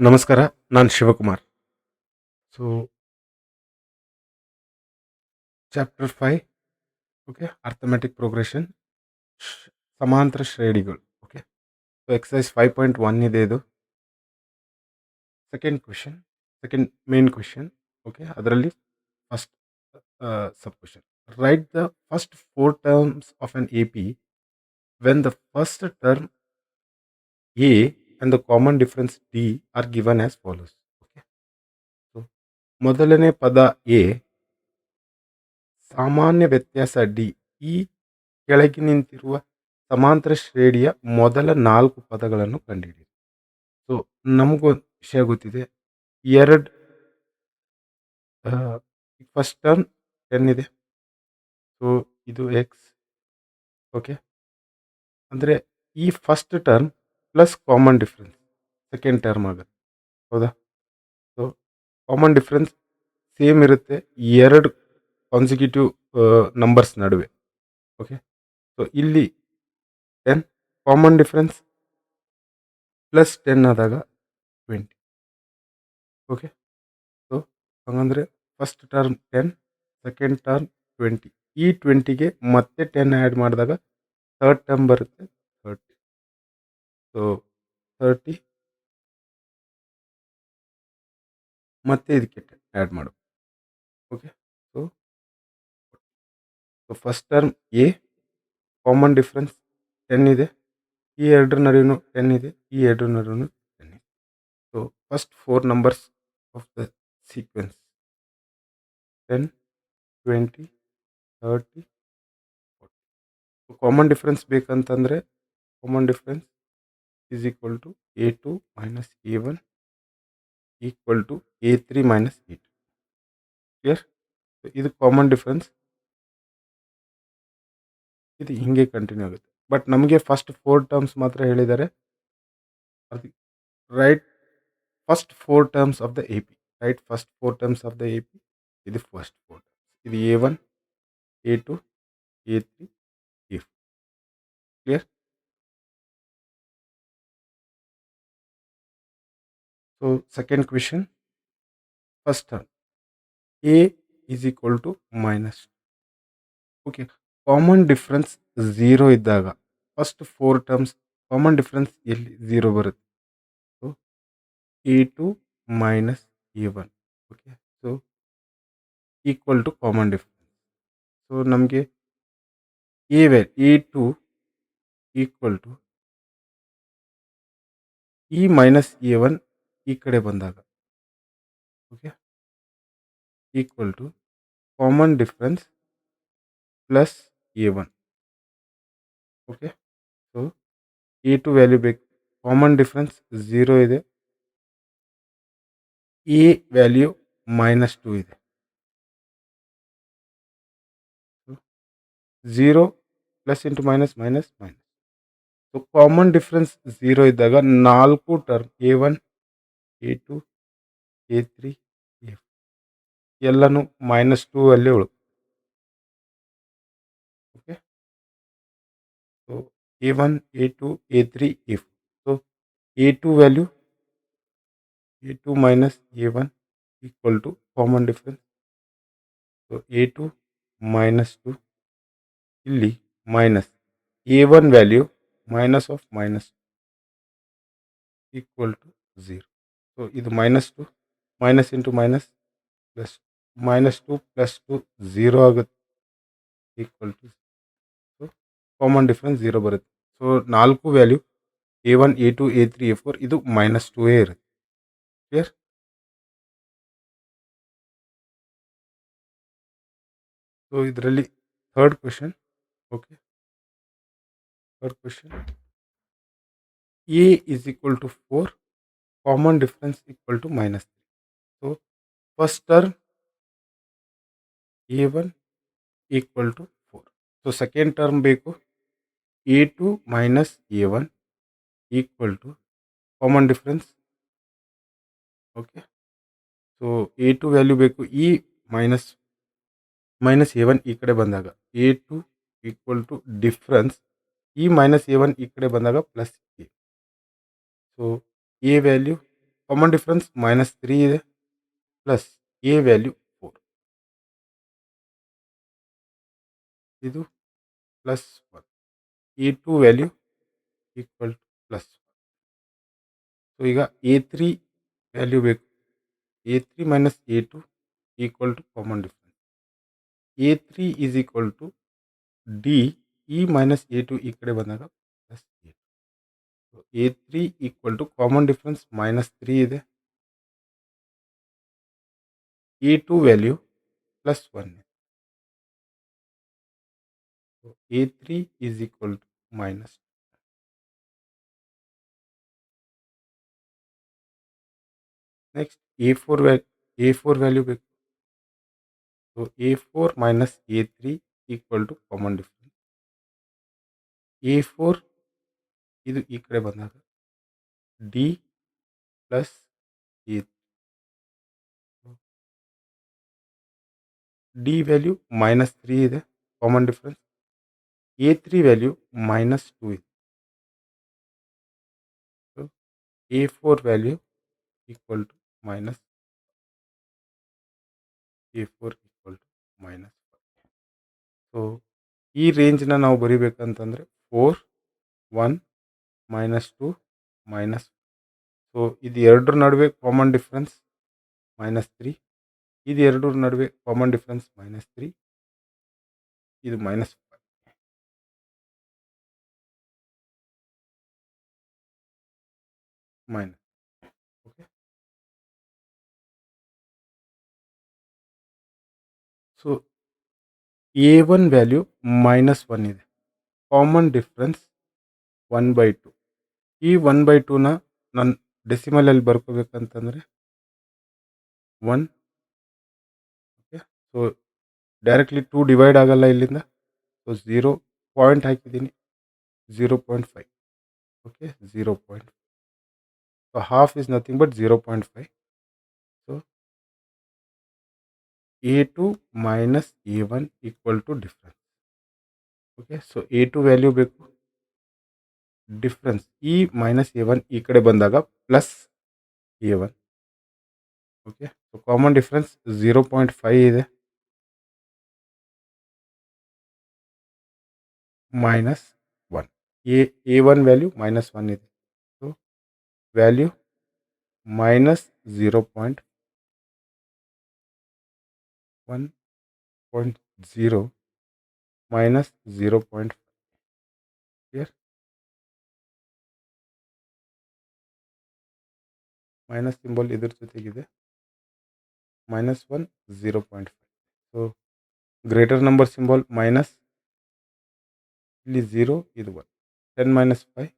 ನಮಸ್ಕಾರ. ನಾನು Shivakumar. So, chapter 5 okay. Arithmetic progression, ಸಮಾಂತರ ಶ್ರೇಣಿಗಳು. ಓಕೆ. ಸೊ, ಎಕ್ಸಸೈಸ್ 5.1 ಇದೆ ಇದು. Second question, second main question. Okay. ಅದರಲ್ಲಿ first sub question. Write the first 4 terms of an AP when the first term a and the common difference d are given as follows. Okay. So, ಮೊದಲನೇ ಪದ A, ಸಾಮಾನ್ಯ ವ್ಯತ್ಯಾಸ D. ಈ ಕೆಳಗಿನಿಂತಿರುವ ಸಮಾಂತರ ಶ್ರೇಣಿಯ ಮೊದಲ 4 ಪದಗಳನ್ನು ಕಂಡುಹಿಡಿಯಿರಿ. ಸೊ, ನಮಗೊಂದು ವಿಷಯ ಗೊತ್ತಿದೆ. ಎರಡು ಫಸ್ಟ್ ಟರ್ಮ್ 10 ಇದೆ. ಸೊ, ಇದು ಎಕ್ಸ್. ಓಕೆ. ಅಂದರೆ ಈ first term plus common difference second term ಆಗುತ್ತೆ. ಹೌದಾ? ಸೊ, ಕಾಮನ್ ಡಿಫ್ರೆನ್ಸ್ ಸೇಮ್ ಇರುತ್ತೆ ಎರಡು ಕಾನ್ಸಿಕ್ಯೂಟಿವ್ ನಂಬರ್ಸ್ ನಡುವೆ. ಓಕೆ. ಸೊ, ಇಲ್ಲಿ 10 ಕಾಮನ್ ಡಿಫ್ರೆನ್ಸ್ ಪ್ಲಸ್ 10 ಆದಾಗ 20. ಓಕೆ. ಸೊ, ಹಂಗಂದರೆ ಫಸ್ಟ್ ಟರ್ಮ್ 10, ಸೆಕೆಂಡ್ ಟರ್ಮ್ 20. ಈ 20ಗೆ ಮತ್ತೆ 10 ಆ್ಯಡ್ ಮಾಡಿದಾಗ ಥರ್ಡ್ ಟರ್ಮ್ ಬರುತ್ತೆ 30. ಸೊ, 30 ಮತ್ತೆ ಇದಕ್ಕೆ 10 ಆ್ಯಡ್ ಮಾಡಬೇಕು. Okay. So, first term A, common difference 10 ಇದೆ. ಈ ಎರಡರ ನಡುವೆನೂ 10 ಇದೆ. ಈ ಎರಡರ ನಡುವೆನೂ 10 ಇದೆ. So, first 4 numbers of the sequence 10, 20, 30, 40. Common difference ಬೇಕಂತಂದರೆ common difference is equal to A2 minus A1 equal to A3 minus A2. Clear? ಇದು ಕಾಮನ್ ಡಿಫ್ರೆನ್ಸ್. ಇದು ಹಿಂಗೆ ಕಂಟಿನ್ಯೂ ಆಗುತ್ತೆ. ಬಟ್ ನಮಗೆ ಫಸ್ಟ್ 4 ಟರ್ಮ್ಸ್ ಮಾತ್ರ ಹೇಳಿದ್ದಾರೆ. ಅದು write first 4 terms of the A P. Write first 4 terms of the A P. ಇದು first 4 terms. ಇದು A1, A2, A3, A4. Clear? So, second question. First term A is equal to minus. Okay. Common difference 0 ಇದ್ದಾಗ first 4 terms common difference ಎಲ್ಲಿ 0 ಬರುತ್ತೆ. So, A2 minus A1. Okay. So, equal to common difference. So, ನಮಗೆ A2 equal to ಈ minus A1 ಈ ಕಡೆ ಬಂದಾಗ, okay, equal to common difference plus A1. Okay. So, A2 value ಬೇಕು. Common difference 0 ಇದೆ. A value -2 ಇದೆ. 0 plus into minus minus minus. So, common difference 0 ಇದ್ದಾಗ 4 term A1, A2, A3, A4 ಎಲ್ಲನೂ -2 ಅಲ್ಲಿ ಉಳು. Okay. So, A1, A2, A3, A4. So, A2 value A2 minus A1 equal to common difference. So, A2 -2 ಇಲ್ಲಿ minus A1 value minus of minus equal to 0. So, ಇದು -2 minus into minus plus -2 plus 2 0 ಆಗುತ್ತೆ equal to. So, common difference 0 ಬರುತ್ತೆ. So, 4 value A1, A2, A3, A4 ಇದು -2 ಇರುತ್ತೆ. Clear? So, ಇದರಲ್ಲಿ third question. Okay. Third question. A is equal to 4, common difference equal to -3. So, first term A1 equal to 4. So, second term ಬೇಕು A2 minus A1 equal to common difference. Okay. So, A2 value ಬೇಕು. ಈ minus A1 ಈ ಕಡೆ ಬಂದಾಗ A2 equal to difference ಈ -A1 ಈ ಕಡೆ ಬಂದಾಗ plus A. So, A value common difference -3 ಇದೆ ಪ್ಲಸ್ ಎ ವ್ಯಾಲ್ಯೂ 4 ಇದು plus 1 A2 value equal to plus 1. So ಈಗ A3 ವ್ಯಾಲ್ಯೂ ಬೇಕು. A3 minus A2 equal to common difference. A3 is equal to d ಇ minus A2 ಈ ಕಡೆ ಬಂದಾಗ plus A2. A3 equal to common difference -3 ಇದೆ. A2 value plus 1 ಇದೆ. A3 is equal to minus. Next A4 value ಬೇಕು. So A4 minus A3 equal to common difference. A4 ಇದು ಈ ಕಡೆ ಬಂದಾಗ d plus A3. D value -3 ಇದೆ common difference. A3 value -2 ಇದೆ. So A4 value equal to minus. A4 equal to -5. So ಈ ರೇಂಜ್ನ ನಾವು ಬರಿಬೇಕಂತಂದರೆ 4, 1, -2, -1. ಸೊ ಇದು ಎರಡರ ನಡುವೆ ಕಾಮನ್ ಡಿಫ್ರೆನ್ಸ್ -3. ಇದು ಎರಡರ ನಡುವೆ ಕಾಮನ್ ಡಿಫ್ರೆನ್ಸ್ -3. ಇದು -5. Minus. Okay. So A1 value -1 ಇದೆ. Common difference 1/2. ಈ 1/2ನ ನಾನು ಡೆಸಿಮಲಲ್ಲಿ ಬರ್ಕೋಬೇಕಂತಂದರೆ 1. ಓಕೆ. ಸೊ ಡೈರೆಕ್ಟ್ಲಿ 2 ಡಿವೈಡ್ ಆಗಲ್ಲ ಇಲ್ಲಿಂದ. ಸೊ 0 ಪಾಯಿಂಟ್ ಹಾಕಿದ್ದೀನಿ 0.5. Okay. 0.5. So half is nothing but 0.5. So A2 minus A1 equal to difference. Okay. So A2 value ಬೇಕು. ಡಿಫ್ರೆನ್ಸ್ ಈ -A1 ಈ ಕಡೆ ಬಂದಾಗ plus A1. Okay. So common difference 0.5 ಇದೆ. -1. A1 value -1 ಇದೆ. So value -0.1.0 -0.5. Clear? Minus symbol ಇದ್ರ ಜೊತೆಗಿದೆ. -1 0.5. So greater number symbol minus, ಇಲ್ಲಿ 0 ಇದು 1. 10 - 5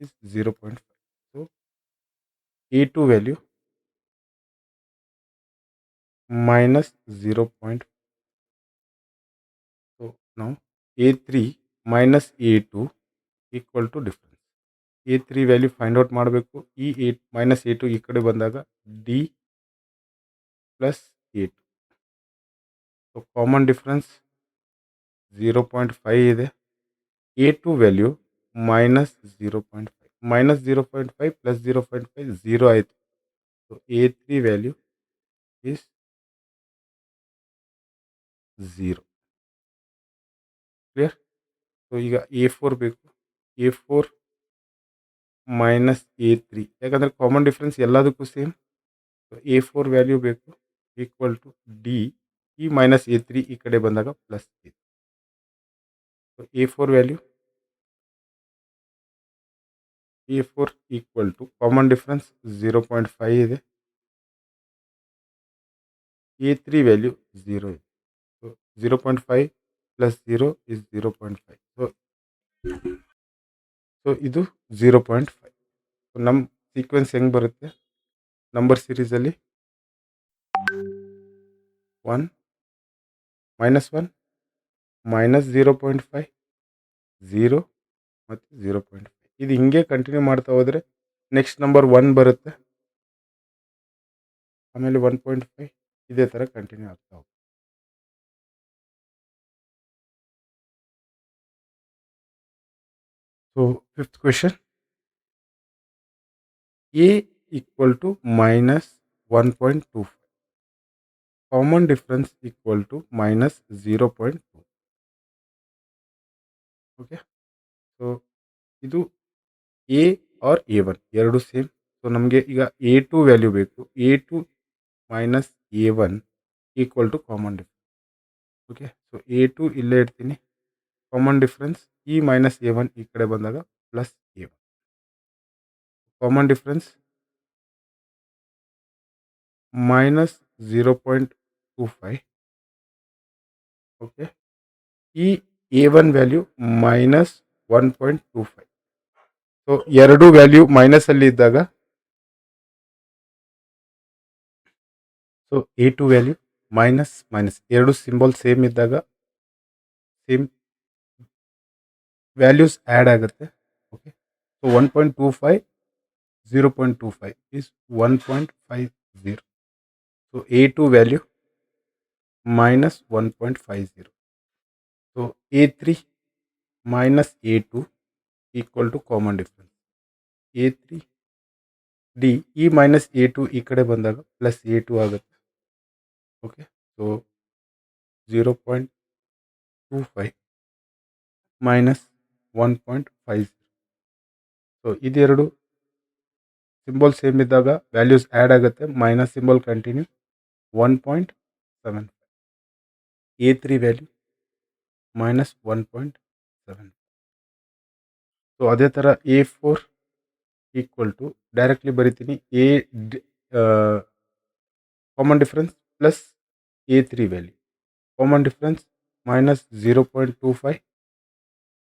is 0.5. So A2 value -0.5. So ನಾವು A3 minus A2 equal to difference. A3 value find out ಮಾಡಬೇಕು. ಈ -A2 ಈ ಕಡೆ ಬಂದಾಗ d plus A2. So common difference 0.5 ಇದೆ. A2 value -0.5. -0.5 ಪ್ಲಸ್ 0.5 0 ಆಯಿತು. So A3 value is 0. Clear? So ಈಗ A4 ಬೇಕು. A4 ಮೈನಸ್ A3, ಯಾಕಂದರೆ ಕಾಮನ್ ಡಿಫ್ರೆನ್ಸ್ ಎಲ್ಲದಕ್ಕೂ ಸೇಮ್. ಸೊ A4 ವ್ಯಾಲ್ಯೂ ಬೇಕು ಈಕ್ವಲ್ ಟು ಡಿ ಈ -A3 ಈ ಕಡೆ ಬಂದಾಗ plus A. So A4 value equal to common difference 0.5 ಇದೆ. A3 ವ್ಯಾಲ್ಯೂ 0 ಇದೆ. So 0.5 plus 0 is 0.5. ಸೊ ಇದು 0.5. ಸೊ ನಮ್ಮ ಸೀಕ್ವೆನ್ಸ್ ಹೆಂಗೆ ಬರುತ್ತೆ ನಂಬರ್ ಸೀರೀಸಲ್ಲಿ? 1 -1 -0.5 0 ಮತ್ತು 0.5. ಇದು ಹಿಂಗೆ ಕಂಟಿನ್ಯೂ ಮಾಡ್ತಾ ಹೋದರೆ ನೆಕ್ಸ್ಟ್ ನಂಬರ್ 1 ಬರುತ್ತೆ. ಆಮೇಲೆ 1.5 ಇದೇ ಥರ ಕಂಟಿನ್ಯೂ ಆಗ್ತಾ ಹೋಗುತ್ತೆ. So fifth question. A equal to minus 1.25. Common difference equal to minus 0.2. Okay, so ಇದು ಎ ಆರ್ ಎ ಒನ್ ಎರಡು ಸೇಮ್. ಸೊ ನಮಗೆ ಈಗ A2 ವ್ಯಾಲ್ಯೂ ಬೇಕು. A2 minus A1 equal to common difference. Okay, so A2 ಇಲ್ಲೇ ಇಡ್ತೀನಿ. Common difference ಈ minus A1 ಈ ಕಡೆ ಬಂದಾಗ plus A1. Common difference minus 0.25. Okay, ಈ A1 ವ್ಯಾಲ್ಯೂ ಮೈನಸ್ 1.25. ಸೊ ಎರಡು ವ್ಯಾಲ್ಯೂ ಮೈನಸ್ ಅಲ್ಲಿ ಇದ್ದಾಗ so A2 value minus minus ಎರಡು ಸಿಂಬಲ್ ಸೇಮ್ ಇದ್ದಾಗ ಸೇಮ್ ವ್ಯಾಲ್ಯೂಸ್ ಆ್ಯಡ್ ಆಗುತ್ತೆ. Okay, so 1.25 0.25 is 1.50. So A2 value minus 1.50. So A3 minus A2 equal to common difference. A3 D E minus A2 ಈ ಕಡೆ ಬಂದಾಗ plus A2 ಆಗುತ್ತೆ. Okay, so 0.25 minus 1.50. So ಇದೆರಡು symbol same ಇದ್ದಾಗ values add ಆಗುತ್ತೆ. Minus symbol continue 1.75. A3 value minus 1.7. So ಅದೇ ಥರ A4 equal to directly ಬರಿತೀನಿ. Common difference plus A3 value. Common difference minus 0.25.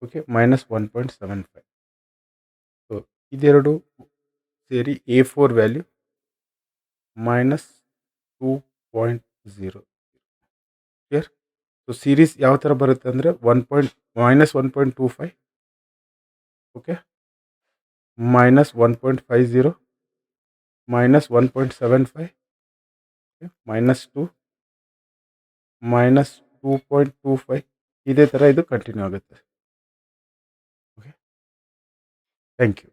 Okay, minus 1.75. So ಇದೆರಡು ಸೇರಿ A4 value minus 2.0. Clear? So series ಯಾವ ಥರ ಬರುತ್ತೆ ಅಂದರೆ minus 1.25. Okay, minus 1.50 minus 1.75 minus 2 minus 2.25. ಇದೇ ಥರ ಇದು ಕಂಟಿನ್ಯೂ ಆಗುತ್ತೆ. Okay, thank you.